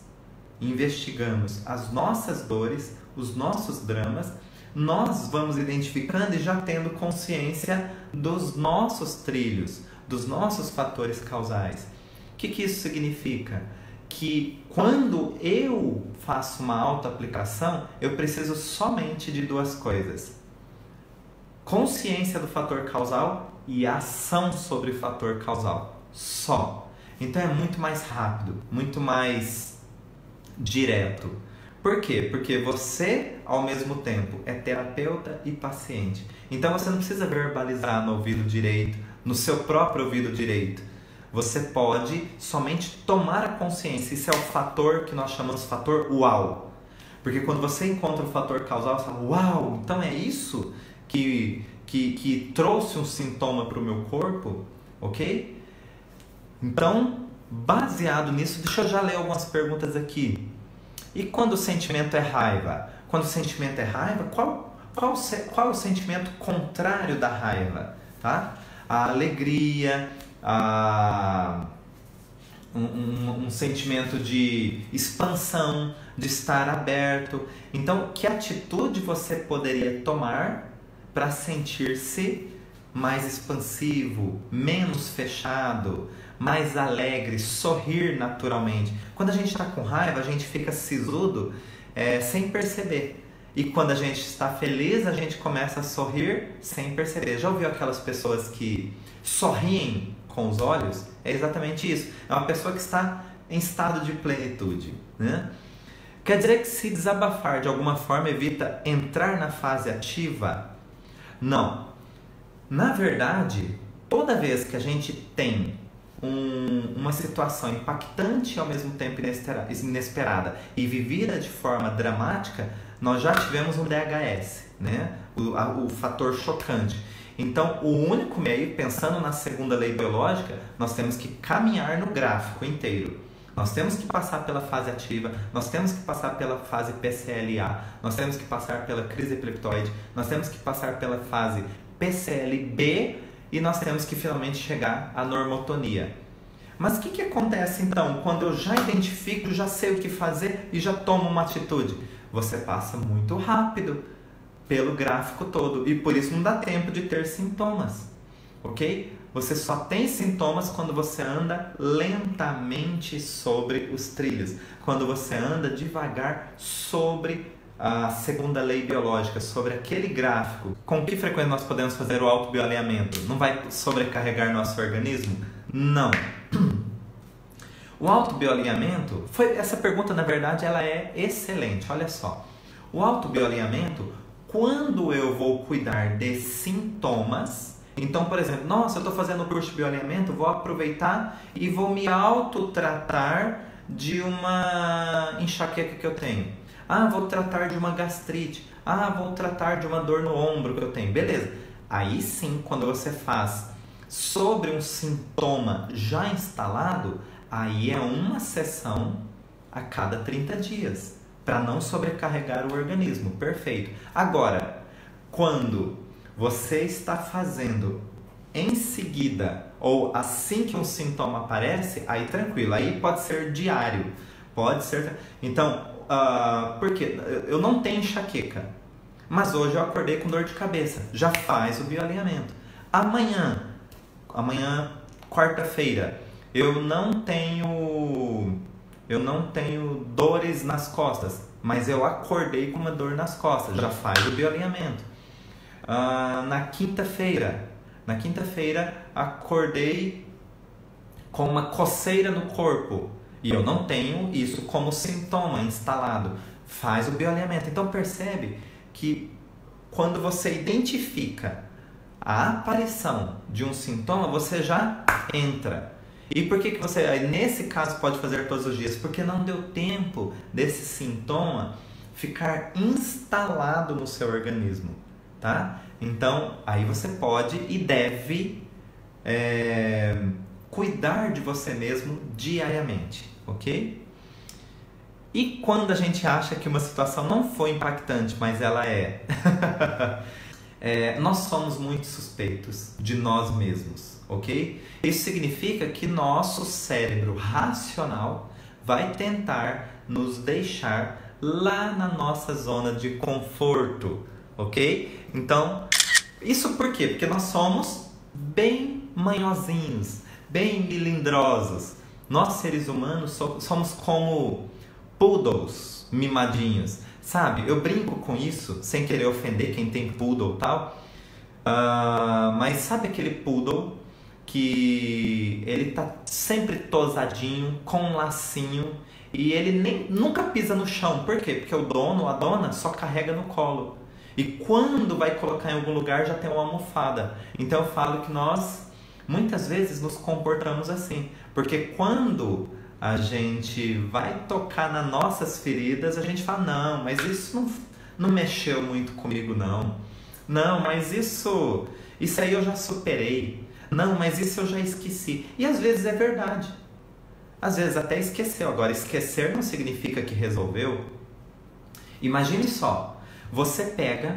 investigamos as nossas dores, os nossos dramas, nós vamos identificando e já tendo consciência dos nossos trilhos, dos nossos fatores causais. O que isso significa? Que quando eu faço uma autoaplicação, eu preciso somente de 2 coisas: consciência do fator causal e ação sobre o fator causal. Só. Então é muito mais rápido, muito mais direto. Por quê? Porque você, ao mesmo tempo, é terapeuta e paciente. Então você não precisa verbalizar no ouvido direito, no seu próprio ouvido direito. Você pode somente tomar a consciência. Isso é o fator que nós chamamos de fator uau. Porque quando você encontra o fator causal, você fala: uau, então é isso que trouxe um sintoma para o meu corpo, ok? Então, baseado nisso, deixa eu já ler algumas perguntas aqui. E quando o sentimento é raiva? Quando o sentimento é raiva, qual é o sentimento contrário da raiva? Tá? A alegria, um sentimento de expansão, de estar aberto. Então, que atitude você poderia tomar para sentir-se mais expansivo, menos fechado, mais alegre, sorrir naturalmente? Quando a gente está com raiva, a gente fica sisudo sem perceber. E quando a gente está feliz, a gente começa a sorrir sem perceber. Já ouviu aquelas pessoas que sorriem com os olhos? É exatamente isso. É uma pessoa que está em estado de plenitude, né? Quer dizer que se desabafar de alguma forma evita entrar na fase ativa? Não. Na verdade, toda vez que a gente tem uma situação impactante e ao mesmo tempo inesperada e vivida de forma dramática, nós já tivemos um DHS, né? O fator chocante. Então, o único meio, pensando na segunda lei biológica, nós temos que caminhar no gráfico inteiro. Nós temos que passar pela fase ativa, nós temos que passar pela fase PCLA, nós temos que passar pela crise epileptoide, nós temos que passar pela fase PCLB e nós temos que finalmente chegar à normotonia. Mas o que acontece então quando eu já identifico, já sei o que fazer e já tomo uma atitude? Você passa muito rápido pelo gráfico todo e por isso não dá tempo de ter sintomas, ok? Você só tem sintomas quando você anda lentamente sobre os trilhos, quando você anda devagar sobre a segunda lei biológica, sobre aquele gráfico. Com que frequência nós podemos fazer o autobioalinhamento? Não vai sobrecarregar nosso organismo? Não. O autobioalinhamento, essa pergunta na verdade ela é excelente, olha só. O autobioalinhamento, quando eu vou cuidar de sintomas, então, por exemplo, nossa, eu estou fazendo o curso de bioalinhamento, vou aproveitar e vou me autotratar de uma enxaqueca que eu tenho. Ah, vou tratar de uma gastrite. Ah, vou tratar de uma dor no ombro que eu tenho. Beleza. Aí sim, quando você faz sobre um sintoma já instalado, aí é uma sessão a cada 30 dias, para não sobrecarregar o organismo. Perfeito. Agora, quando você está fazendo em seguida ou assim que um sintoma aparece, aí tranquilo, aí pode ser diário, pode ser. Então, por quê? Eu não tenho enxaqueca, mas hoje eu acordei com dor de cabeça, já faz o bioalinhamento. Amanhã, quarta-feira, eu não tenho dores nas costas, mas eu acordei com uma dor nas costas, já faz o bioalinhamento. Na quinta-feira, acordei com uma coceira no corpo e eu não tenho isso como sintoma instalado, faz o bioalinhamento. Então percebe que quando você identifica a aparição de um sintoma, você já entra. E por que você, nesse caso, pode fazer todos os dias? Porque não deu tempo desse sintoma ficar instalado no seu organismo, tá? Então, aí você pode e deve cuidar de você mesmo diariamente, ok? E quando a gente acha que uma situação não foi impactante, mas ela é... nós somos muito suspeitos de nós mesmos, ok? Isso significa que nosso cérebro racional vai tentar nos deixar lá na nossa zona de conforto, ok? Então, isso por quê? Porque nós somos bem manhosinhos, bem melindrosos. Nós, seres humanos, somos como poodles mimadinhos. Sabe, eu brinco com isso, sem querer ofender quem tem poodle e tal, mas sabe aquele poodle que ele tá sempre tosadinho, com um lacinho, e ele nunca pisa no chão. Por quê? Porque o dono, a dona, só carrega no colo. E quando vai colocar em algum lugar, já tem uma almofada. Então eu falo que nós, muitas vezes, nos comportamos assim. Porque quando a gente vai tocar nas nossas feridas, a gente fala, não, mas isso não mexeu muito comigo, não. Não, mas isso aí eu já superei. Não, mas isso eu já esqueci. E às vezes é verdade. às vezes até esqueceu. Agora, esquecer não significa que resolveu. Imagine só, você pega,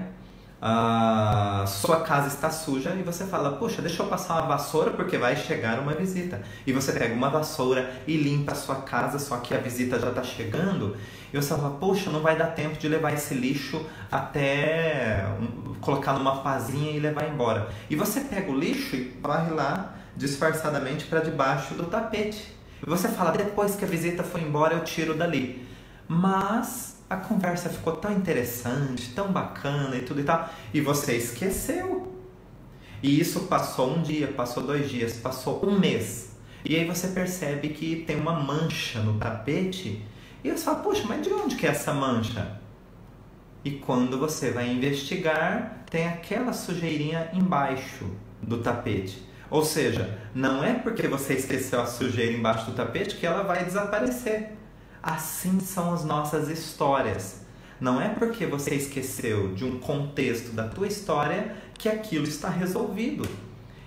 sua casa está suja e você fala, puxa, deixa eu passar uma vassoura porque vai chegar uma visita. E você pega uma vassoura e limpa a sua casa, só que a visita já está chegando. E você fala, puxa, não vai dar tempo de levar esse lixo até colocar numa pazinha e levar embora. E você pega o lixo e varre lá disfarçadamente para debaixo do tapete. E você fala, depois que a visita foi embora eu tiro dali. Mas a conversa ficou tão interessante, tão bacana e tudo e tal, e você esqueceu. E isso passou um dia, passou 2 dias, passou um mês. E aí você percebe que tem uma mancha no tapete, e você fala, poxa, mas de onde que é essa mancha? E quando você vai investigar, tem aquela sujeirinha embaixo do tapete. Ou seja, não é porque você esqueceu a sujeira embaixo do tapete que ela vai desaparecer. Assim são as nossas histórias. Não é porque você esqueceu de um contexto da tua história que aquilo está resolvido.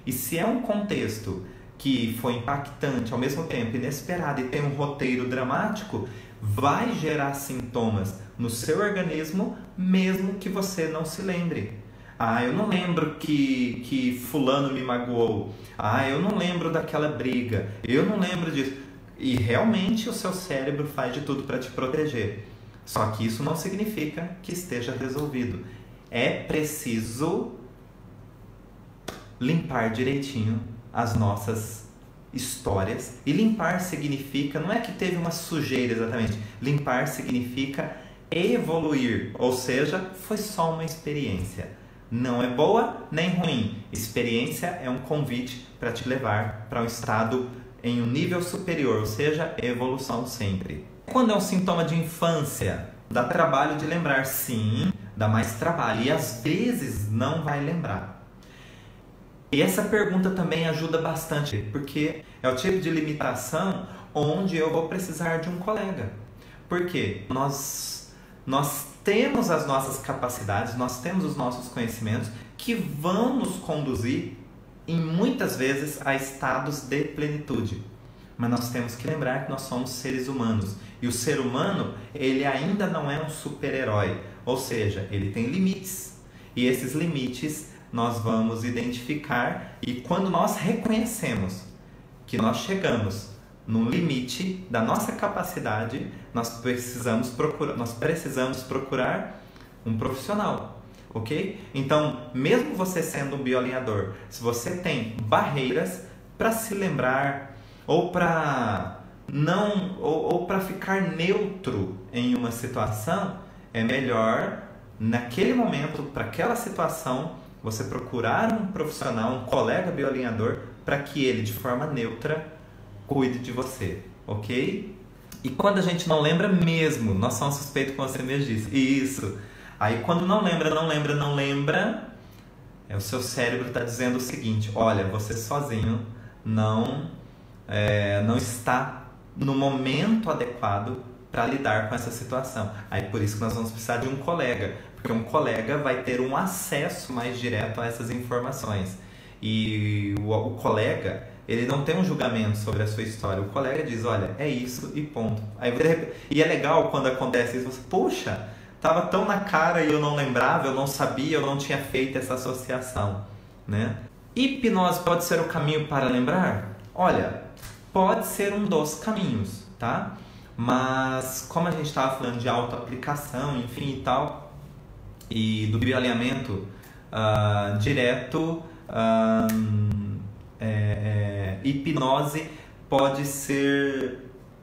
E se é um contexto que foi impactante, ao mesmo tempo inesperado e tem um roteiro dramático, vai gerar sintomas no seu organismo, mesmo que você não se lembre. Eu não lembro que fulano me magoou. Eu não lembro daquela briga. Eu não lembro disso. E realmente o seu cérebro faz de tudo para te proteger. Só que isso não significa que esteja resolvido. É preciso limpar direitinho as nossas histórias. E limpar significa, não é que teve uma sujeira exatamente. Limpar significa evoluir. Ou seja, foi só uma experiência. Não é boa nem ruim. Experiência é um convite para te levar para um estado em um nível superior, ou seja, evolução sempre. Quando é um sintoma de infância, dá trabalho de lembrar, sim, dá mais trabalho e às vezes não vai lembrar. E essa pergunta também ajuda bastante, porque é o tipo de limitação onde eu vou precisar de um colega. Porque nós temos as nossas capacidades, nós temos os nossos conhecimentos que vão nos conduzir e muitas vezes a estados de plenitude. Mas nós temos que lembrar que nós somos seres humanos. E o ser humano, ele ainda não é um super-herói. Ou seja, ele tem limites. E esses limites nós vamos identificar. E quando nós reconhecemos que nós chegamos no limite da nossa capacidade, nós precisamos procurar um profissional. Ok? Então, mesmo você sendo um bioalinhador, se você tem barreiras para se lembrar ou para ficar neutro em uma situação, é melhor naquele momento, para aquela situação, você procurar um profissional, um colega bioalinhador, para que ele, de forma neutra, cuide de você, ok? E quando a gente não lembra mesmo, nós somos suspeitos, como você mesmo disse. Isso. Aí quando não lembra, o seu cérebro está dizendo o seguinte, olha, você sozinho não está no momento adequado para lidar com essa situação. Aí por isso que nós vamos precisar de um colega, porque um colega vai ter um acesso mais direto a essas informações. E o colega, ele não tem um julgamento sobre a sua história. O colega diz, olha, é isso e ponto. E é legal quando acontece isso, você, poxa, estava tão na cara e eu não lembrava, eu não sabia, eu não tinha feito essa associação, né? Hipnose pode ser o caminho para lembrar? Olha, pode ser um dos caminhos, tá? Mas como a gente estava falando de autoaplicação, enfim e tal, e do bioalinhamento direto, hipnose pode ser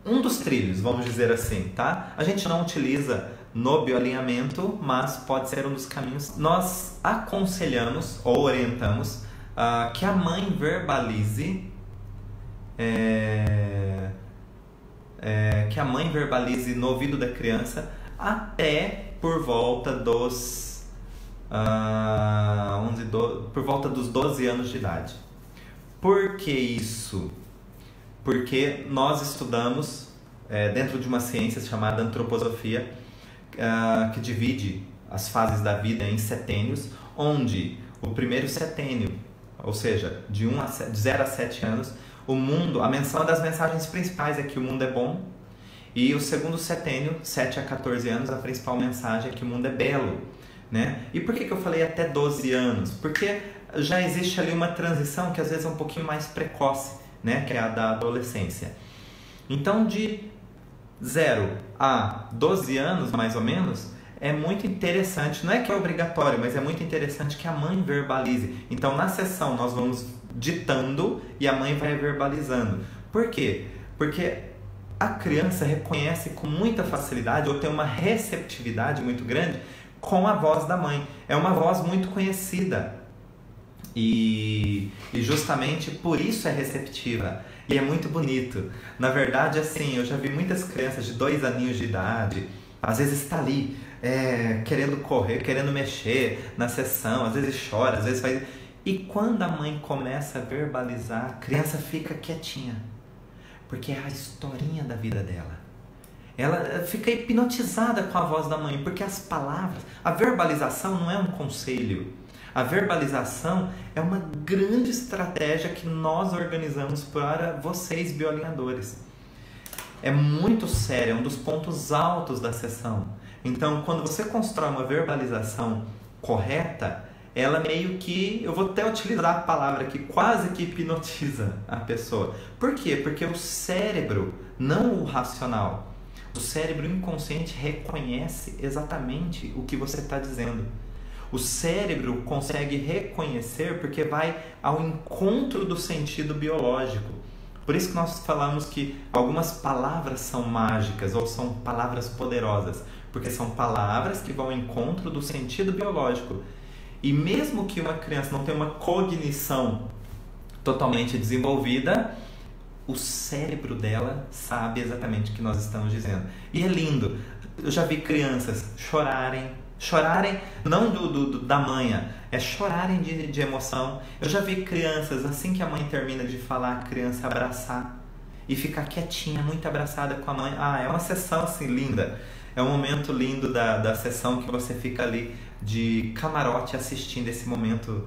um dos trilhos, vamos dizer assim, tá? A gente não utiliza no bioalinhamento, mas pode ser um dos caminhos. Nós aconselhamos ou orientamos que a mãe verbalize no ouvido da criança até por volta dos por volta dos 12 anos de idade. Por que isso? Porque nós estudamos dentro de uma ciência chamada antroposofia, que divide as fases da vida em setênios, onde o primeiro setênio, ou seja, de 0 a 7 anos, o mundo, uma das mensagens principais é que o mundo é bom. E o segundo setênio, 7 a 14 anos, a principal mensagem é que o mundo é belo, né? E por que eu falei até 12 anos? Porque já existe ali uma transição que às vezes é um pouquinho mais precoce, né? Que é a da adolescência. Então, de 0 a 12 anos, mais ou menos, é muito interessante, não é que é obrigatório, mas é muito interessante que a mãe verbalize. Então, na sessão, nós vamos ditando e a mãe vai verbalizando. Por quê? Porque a criança reconhece com muita facilidade ou tem uma receptividade muito grande com a voz da mãe. É uma voz muito conhecida e justamente por isso é receptiva e é muito bonito. Na verdade, assim, eu já vi muitas crianças de 2 aninhos de idade, às vezes está ali querendo correr, querendo mexer na sessão, às vezes chora, às vezes faz... E quando a mãe começa a verbalizar, a criança fica quietinha. Porque é a historinha da vida dela. Ela fica hipnotizada com a voz da mãe, porque as palavras... A verbalização não é um conselho. A verbalização é uma grande estratégia que nós organizamos para vocês, bioalinhadores. É muito sério, é um dos pontos altos da sessão. Então, quando você constrói uma verbalização correta, ela meio que, eu vou até utilizar a palavra aqui, quase que hipnotiza a pessoa. Por quê? Porque o cérebro, não o racional, o cérebro inconsciente reconhece exatamente o que você está dizendo. O cérebro consegue reconhecer porque vai ao encontro do sentido biológico. Por isso que nós falamos que algumas palavras são mágicas ou são palavras poderosas, porque são palavras que vão ao encontro do sentido biológico. E mesmo que uma criança não tenha uma cognição totalmente desenvolvida, o cérebro dela sabe exatamente o que nós estamos dizendo. E é lindo. Eu já vi crianças chorarem, não da manha, é chorarem de emoção. Eu já vi crianças, assim que a mãe termina de falar, a criança abraçar e ficar quietinha, muito abraçada com a mãe. É uma sessão assim linda. É um momento lindo da sessão que você fica ali de camarote assistindo esse momento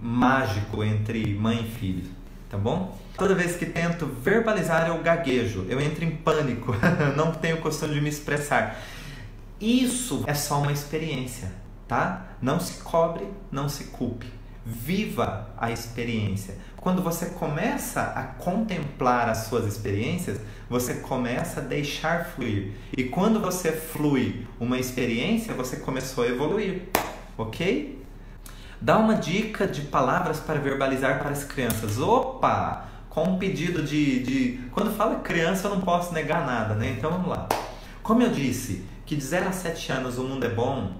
mágico entre mãe e filho, tá bom? Toda vez que tento verbalizar eu gaguejo, eu entro em pânico, não tenho costume de me expressar. Isso é só uma experiência, tá? Não se cobre, não se culpe. Viva a experiência. Quando você começa a contemplar as suas experiências, você começa a deixar fluir. E quando você flui uma experiência, você começou a evoluir, ok? Dá uma dica de palavras para verbalizar para as crianças. Opa! Com um pedido de... Quando fala criança, eu não posso negar nada, né? Então vamos lá. Como eu disse, que de 0 a 7 anos o mundo é bom,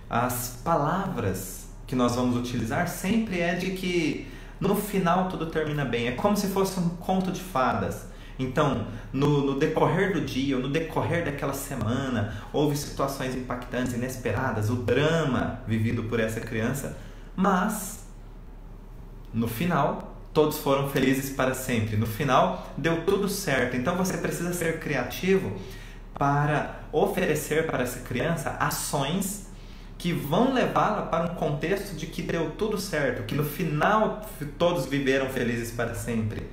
as palavras que nós vamos utilizar sempre é de que no final tudo termina bem. É como se fosse um conto de fadas. Então, no decorrer do dia, ou no decorrer daquela semana, houve situações impactantes, inesperadas, o drama vivido por essa criança, mas no final todos foram felizes para sempre. No final deu tudo certo. Então você precisa ser criativo para oferecer para essa criança ações que vão levá-la para um contexto de que deu tudo certo, que no final todos viveram felizes para sempre.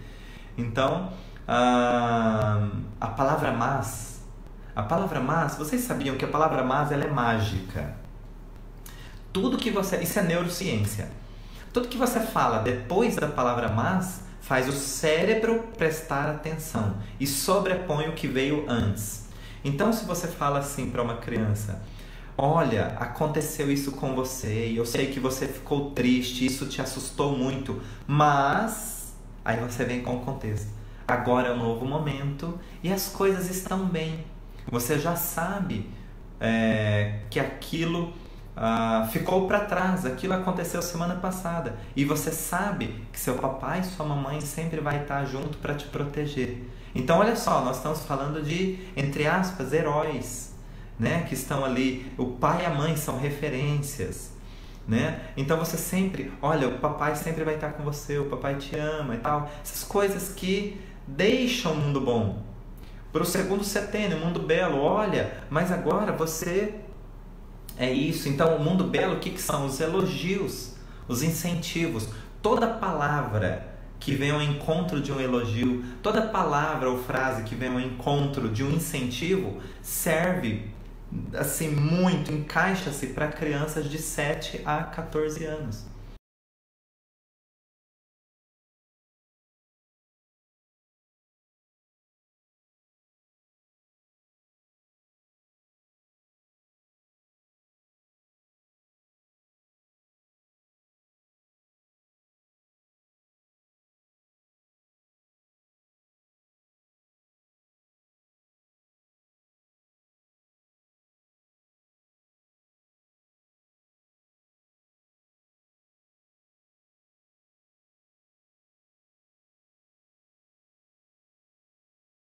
Então, a palavra mas, vocês sabiam que a palavra mas ela é mágica? Tudo que você, isso é neurociência. Tudo que você fala depois da palavra mas faz o cérebro prestar atenção e sobrepõe o que veio antes. Então, se você fala assim para uma criança: olha, aconteceu isso com você e eu sei que você ficou triste, isso te assustou muito, mas... Aí você vem com o contexto. Agora é um novo momento e as coisas estão bem. Você já sabe que aquilo ficou para trás, aquilo aconteceu semana passada. E você sabe que seu papai e sua mamãe sempre vai estar junto para te proteger. Então, olha só, nós estamos falando de, entre aspas, heróis, né? Que estão ali. O pai e a mãe são referências, né? Então você sempre, olha, o papai sempre vai estar com você, o papai te ama e tal. Essas coisas que deixam o mundo bom. Para o segundo setênio, o mundo belo, olha, mas agora você é isso. Então, o mundo belo, o que são? Os elogios, os incentivos. Toda palavra que vem ao encontro de um elogio, toda palavra ou frase que vem ao encontro de um incentivo serve assim muito, encaixa-se para crianças de 7 a 14 anos.